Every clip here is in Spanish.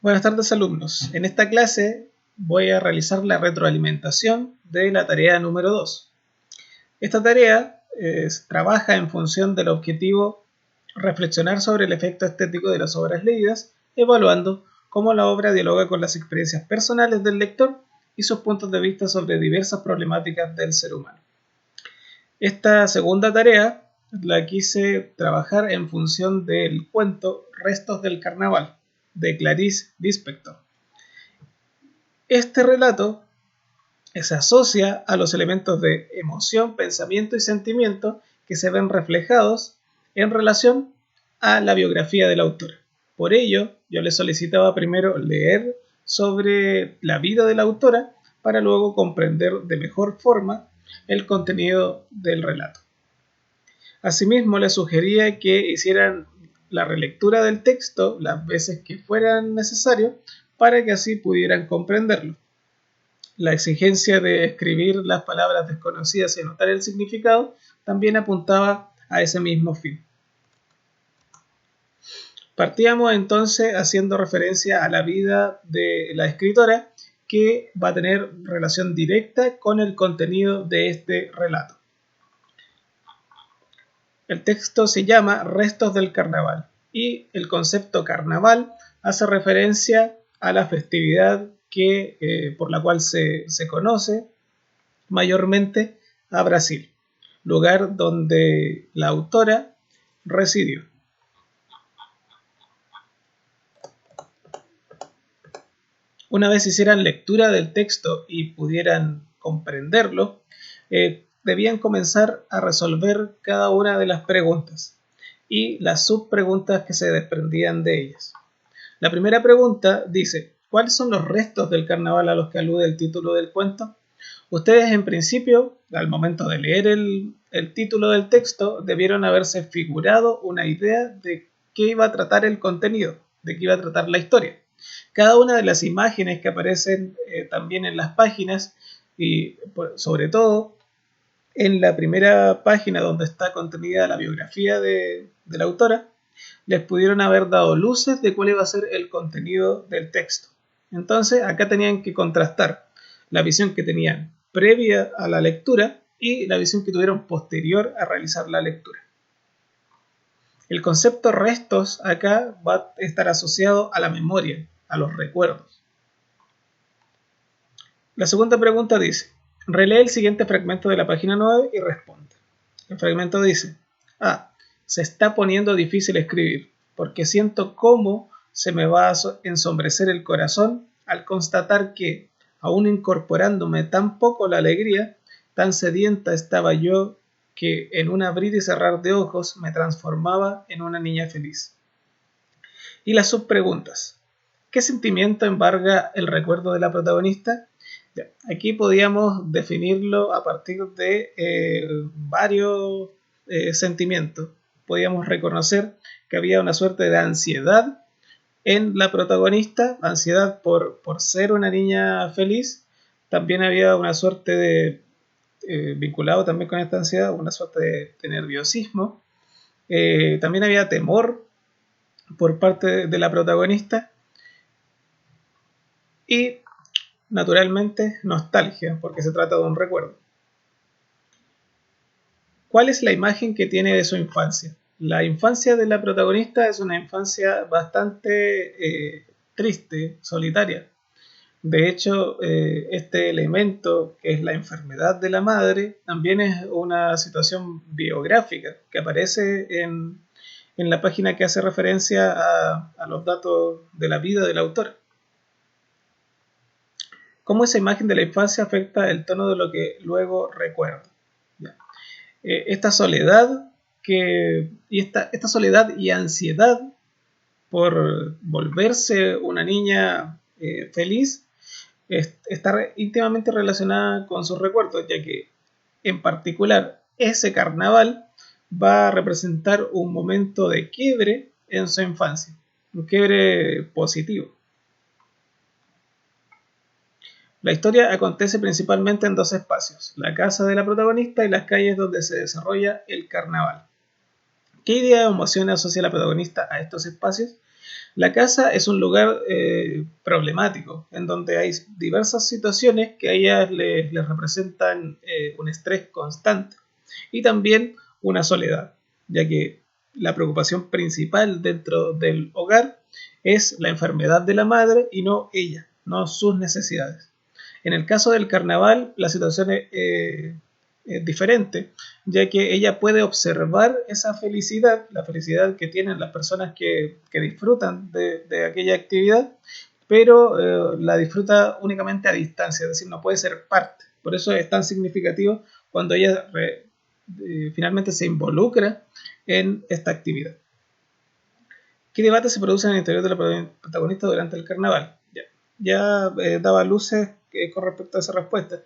Buenas tardes, alumnos. En esta clase voy a realizar la retroalimentación de la tarea número 2. Esta tarea trabaja en función del objetivo reflexionar sobre el efecto estético de las obras leídas, evaluando cómo la obra dialoga con las experiencias personales del lector y sus puntos de vista sobre diversas problemáticas del ser humano. Esta segunda tarea la quise trabajar en función del cuento Restos del Carnaval, de Clarice Lispector. Este relato se asocia a los elementos de emoción, pensamiento y sentimiento que se ven reflejados en relación a la biografía del autor. Por ello, yo le solicitaba primero leer sobre la vida de la autora para luego comprender de mejor forma el contenido del relato. Asimismo, le sugería que hicieran la relectura del texto las veces que fueran necesario para que así pudieran comprenderlo. La exigencia de escribir las palabras desconocidas y anotar el significado también apuntaba a ese mismo fin. Partíamos entonces haciendo referencia a la vida de la escritora, que va a tener relación directa con el contenido de este relato. El texto se llama Restos del Carnaval y el concepto carnaval hace referencia a la festividad por la cual se conoce mayormente a Brasil, lugar donde la autora residió. Una vez hicieran lectura del texto y pudieran comprenderlo, debían comenzar a resolver cada una de las preguntas y las subpreguntas que se desprendían de ellas. La primera pregunta dice: ¿cuáles son los restos del carnaval a los que alude el título del cuento? Ustedes, en principio, al momento de leer el título del texto, debieron haberse figurado una idea de qué iba a tratar el contenido, de qué iba a tratar la historia. Cada una de las imágenes que aparecen también en las páginas, y sobre todo en la primera página donde está contenida la biografía de la autora, les pudieron haber dado luces de cuál iba a ser el contenido del texto. Entonces acá tenían que contrastar la visión que tenían previa a la lectura y la visión que tuvieron posterior a realizar la lectura. El concepto restos acá va a estar asociado a la memoria, a los recuerdos. La segunda pregunta dice: relee el siguiente fragmento de la página 9 y responde. El fragmento dice: se está poniendo difícil escribir, porque siento cómo se me va a ensombrecer el corazón al constatar que, aún incorporándome tan poco la alegría, tan sedienta estaba yo que en un abrir y cerrar de ojos me transformaba en una niña feliz. Y las subpreguntas: ¿qué sentimiento embarga el recuerdo de la protagonista? Aquí podíamos definirlo a partir de varios sentimientos. Podíamos reconocer que había una suerte de ansiedad en la protagonista, ansiedad por ser una niña feliz. También había una suerte de, vinculado también con esta ansiedad, una suerte de nerviosismo. También había temor por parte de la protagonista y, naturalmente, nostalgia, porque se trata de un recuerdo. ¿Cuál es la imagen que tiene de su infancia? La infancia de la protagonista es una infancia bastante triste, solitaria. De hecho, este elemento, que es la enfermedad de la madre, también es una situación biográfica que aparece en la página que hace referencia a los datos de la vida del autor. ¿Cómo esa imagen de la infancia afecta el tono de lo que luego recuerda? Esta soledad esta soledad y ansiedad por volverse una niña feliz está íntimamente relacionada con sus recuerdos, ya que en particular ese carnaval va a representar un momento de quiebre en su infancia, un quiebre positivo. La historia acontece principalmente en dos espacios: la casa de la protagonista y las calles donde se desarrolla el carnaval. ¿Qué idea o emoción asocia la protagonista a estos espacios? La casa es un lugar problemático, en donde hay diversas situaciones que a ellas les representan un estrés constante y también una soledad, ya que la preocupación principal dentro del hogar es la enfermedad de la madre y no ella, no sus necesidades. En el caso del carnaval, la situación es diferente, ya que ella puede observar esa felicidad, la felicidad que tienen las personas que disfrutan de aquella actividad, pero la disfruta únicamente a distancia, es decir, no puede ser parte. Por eso es tan significativo cuando ella finalmente se involucra en esta actividad. ¿Qué debate se produce en el interior de la protagonista durante el carnaval? Ya daba luces con respecto a esa respuesta.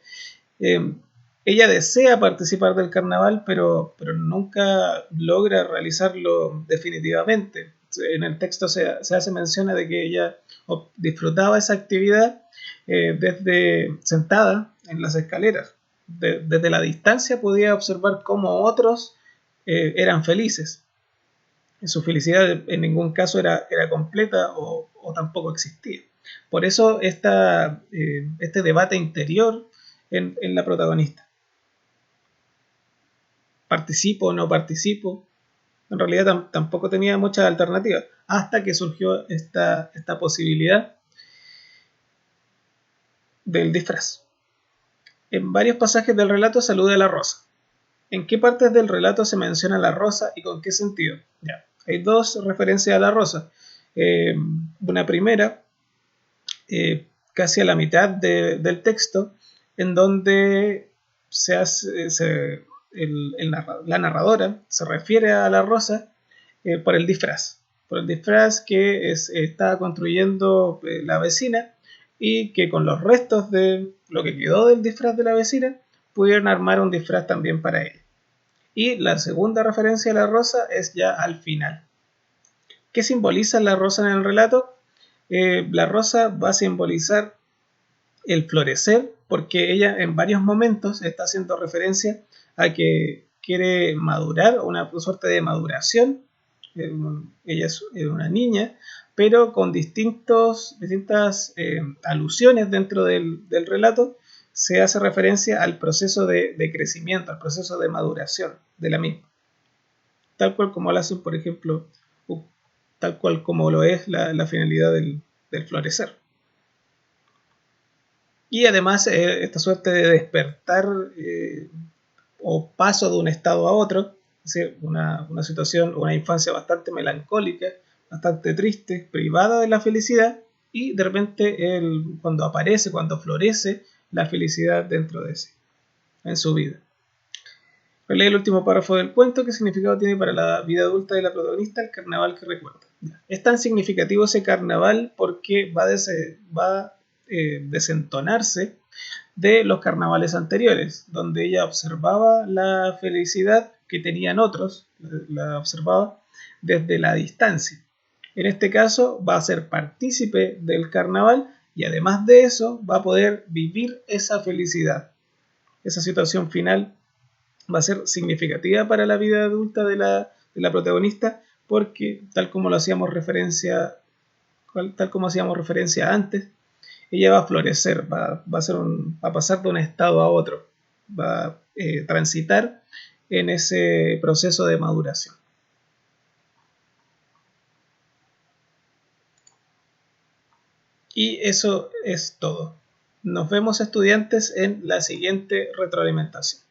Ella desea participar del carnaval, pero nunca logra realizarlo definitivamente. En el texto se hace mención de que ella disfrutaba esa actividad desde sentada en las escaleras. Desde la distancia podía observar cómo otros eran felices. Su felicidad en ningún caso era completa o tampoco existía. Por eso este debate interior en la protagonista. ¿Participo o no participo? En realidad tampoco tenía muchas alternativas hasta que surgió esta posibilidad del disfraz. En varios pasajes del relato se alude a la rosa. ¿En qué partes del relato se menciona la rosa y con qué sentido? Ya, hay dos referencias a la rosa. Una primera, casi a la mitad del texto, en donde la narradora se refiere a la rosa por el disfraz que estaba construyendo la vecina y que con los restos de lo que quedó del disfraz de la vecina pudieron armar un disfraz también para ella. Y la segunda referencia a la rosa es ya al final. ¿Qué simboliza la rosa en el relato? La rosa va a simbolizar el florecer, porque ella en varios momentos está haciendo referencia a que quiere madurar, una suerte de maduración. Ella es una niña, pero con distintas alusiones dentro del relato se hace referencia al proceso de crecimiento, al proceso de maduración de la misma. Tal cual como lo hacen, por ejemplo, tal cual como lo es la finalidad del florecer. Y además esta suerte de despertar o paso de un estado a otro, es decir, una situación, una infancia bastante melancólica, bastante triste, privada de la felicidad, y de repente cuando aparece, cuando florece la felicidad dentro de sí, en su vida. Relee el último párrafo del cuento. ¿Qué significado tiene para la vida adulta de la protagonista el carnaval que recuerda? Es tan significativo ese carnaval porque va a desentonarse de los carnavales anteriores, donde ella observaba la felicidad que tenían otros, la observaba desde la distancia. En este caso va a ser partícipe del carnaval y además de eso va a poder vivir esa felicidad. Esa situación final va a ser significativa para la vida adulta de la protagonista porque tal como hacíamos referencia antes, ella va a florecer, va a pasar de un estado a otro, va a transitar en ese proceso de maduración. Y eso es todo. Nos vemos, estudiantes, en la siguiente retroalimentación.